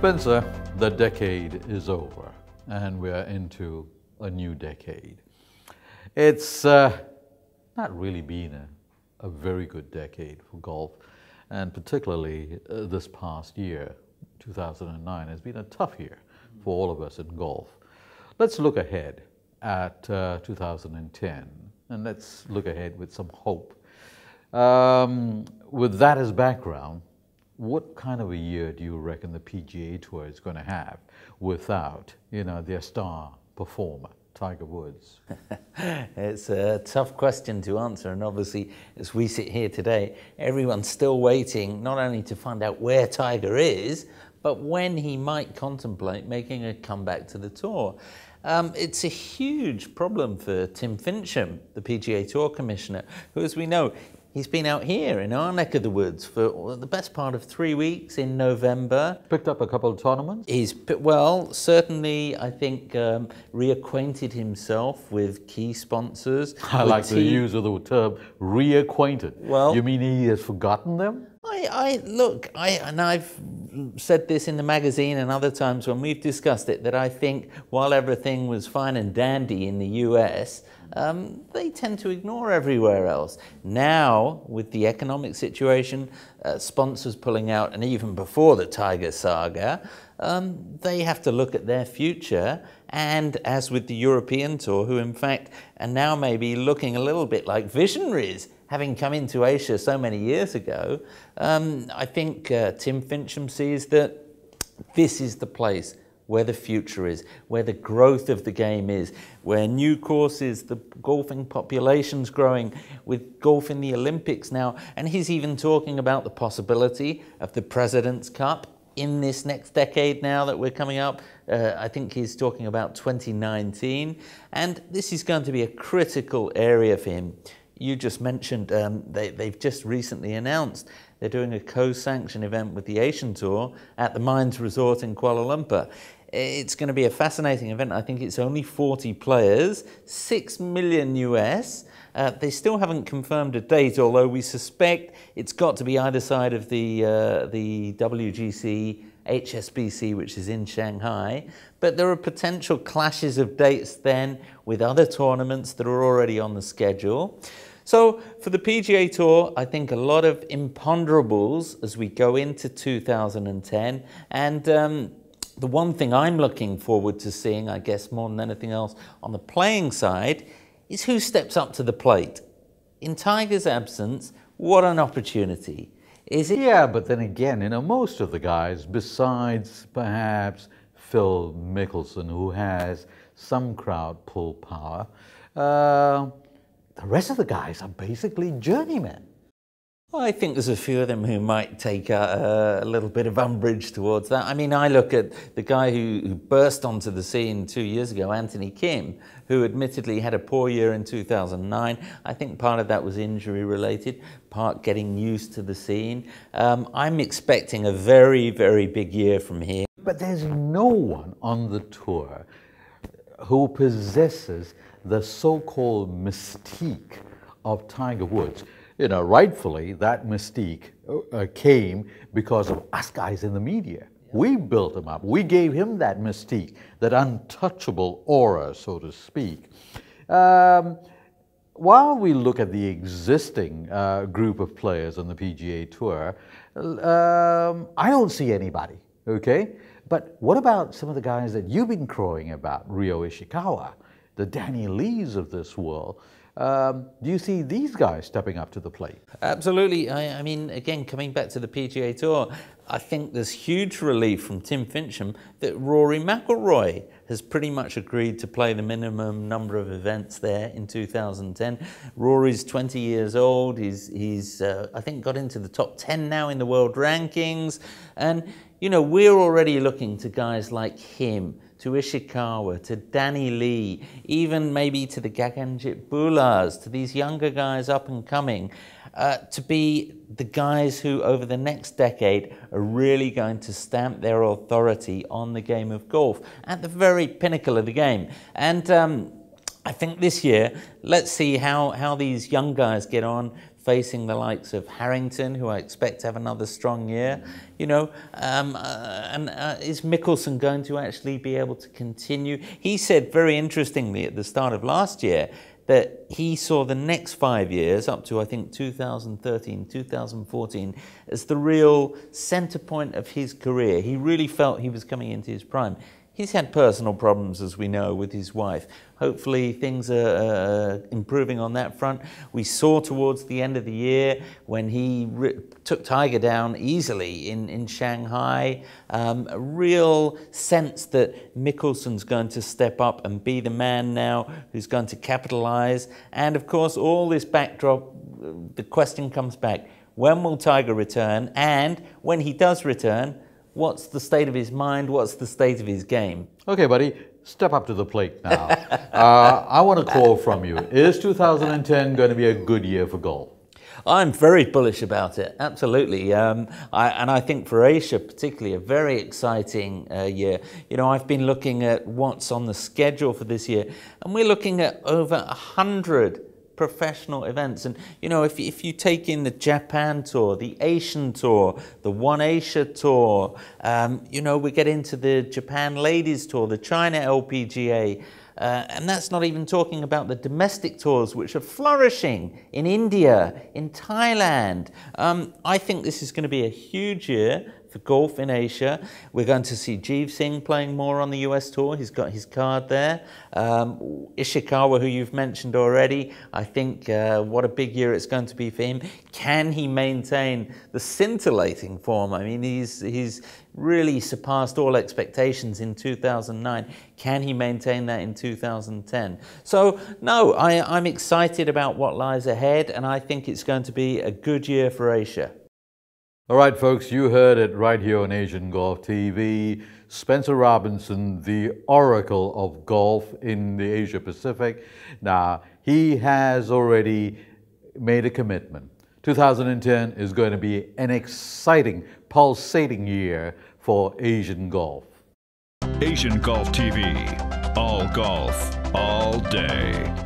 Spencer, the decade is over and we're into a new decade. It's not really been a very good decade for golf, and particularly this past year, 2009, has been a tough year for all of us in golf. Let's look ahead at 2010, and let's look ahead with some hope. With that as background, what kind of a year do you reckon the PGA Tour is going to have without, their star performer, Tiger Woods? It's a tough question to answer, and obviously, as we sit here today, everyone's still waiting not only to find out where Tiger is, but when he might contemplate making a comeback to the tour. It's a huge problem for Tim Fincham, the PGA Tour Commissioner, who, as we know, he's been out here in our neck of the woods for the best part of 3 weeks in November. Picked up a couple of tournaments? He's, well, certainly, I think, reacquainted himself with key sponsors. I like the use of the term reacquainted. Well, you mean he has forgotten them? And I've said this in the magazine and other times when we've discussed it, that I think while everything was fine and dandy in the US, they tend to ignore everywhere else. Now, with the economic situation, sponsors pulling out, and even before the Tiger saga, they have to look at their future. And as with the European Tour, who in fact are now maybe looking a little bit like visionaries, having come into Asia so many years ago, I think Tim Fincham sees that this is the place where the future is, where the growth of the game is, where new courses, the golfing population's growing, with golf in the Olympics now, and he's even talking about the possibility of the President's Cup in this next decade now that we're coming up. I think he's talking about 2019, and this is going to be a critical area for him. You just mentioned they've just recently announced they're doing a co-sanction event with the Asian Tour at the Mines Resort in Kuala Lumpur. It's going to be a fascinating event. I think it's only 40 players, 6 million US. They still haven't confirmed a date, although we suspect it's got to be either side of the WGC, HSBC, which is in Shanghai. But there are potential clashes of dates then with other tournaments that are already on the schedule. So for the PGA Tour, I think a lot of imponderables as we go into 2010. And the one thing I'm looking forward to seeing, I guess more than anything else, on the playing side, is who steps up to the plate. In Tiger's absence, what an opportunity. Is it? Yeah, but then again, most of the guys, besides perhaps Phil Mickelson, who has some crowd pull power, the rest of the guys are basically journeymen. I think there's a few of them who might take a little bit of umbrage towards that. I mean, I look at the guy who burst onto the scene 2 years ago, Anthony Kim, who admittedly had a poor year in 2009. I think part of that was injury related, part getting used to the scene. I'm expecting a very, very big year from here. But there's no one on the tour who possesses the so-called mystique of Tiger Woods. Rightfully, that mystique came because of us guys in the media. We built him up. We gave him that mystique, that untouchable aura, so to speak. While we look at the existing group of players on the PGA Tour, I don't see anybody, okay? But what about some of the guys that you've been crowing about? Ryo Ishikawa, the Danny Lees of this world. Do you see these guys stepping up to the plate? Absolutely. I mean, again, coming back to the PGA Tour, I think there's huge relief from Tim Fincham that Rory McIlroy has pretty much agreed to play the minimum number of events there in 2010. Rory's 20 years old. He's I think, got into the top 10 now in the world rankings. And, we're already looking to guys like him, to Ishikawa, to Danny Lee, even maybe to the Gaganjit Bulas, to these younger guys up and coming, to be the guys who over the next decade are really going to stamp their authority on the game of golf at the very pinnacle of the game. And I think this year, let's see how these young guys get on. facing the likes of Harrington, who I expect to have another strong year. You know, is Mickelson going to actually be able to continue? He said very interestingly at the start of last year that he saw the next 5 years, up to I think 2013, 2014, as the real centre point of his career. He really felt he was coming into his prime. He's had personal problems, as we know, with his wife. Hopefully things are improving on that front. We saw towards the end of the year when he took Tiger down easily in Shanghai, a real sense that Mickelson's going to step up and be the man now who's going to capitalise. And of course, all this backdrop, the question comes back, when will Tiger return? And when he does return, what's the state of his mind? What's the state of his game? Okay, buddy, step up to the plate now. I want a quote from you. Is 2010 going to be a good year for golf? I'm very bullish about it, absolutely. And I think for Asia particularly, a very exciting year. You know, I've been looking at what's on the schedule for this year, and we're looking at over 100 professional events. And you know, if you take in the Japan Tour, the Asian Tour, the One Asia Tour, you know, we get into the Japan Ladies Tour, the China LPGA, and that's not even talking about the domestic tours, which are flourishing in India, in Thailand. I think this is going to be a huge year for golf in Asia. We're going to see Jeev Singh playing more on the US Tour. He's got his card there. Ishikawa, who you've mentioned already, I think what a big year it's going to be for him. Can he maintain the scintillating form? I mean, he's really surpassed all expectations in 2009. Can he maintain that in 2010? So, no, I'm excited about what lies ahead, and I think it's going to be a good year for Asia. All right, folks, you heard it right here on Asian Golf TV. Spencer Robinson, the oracle of golf in the Asia Pacific. Now, he has already made a commitment. 2010 is going to be an exciting, pulsating year for Asian golf. Asian Golf TV. All golf, all day.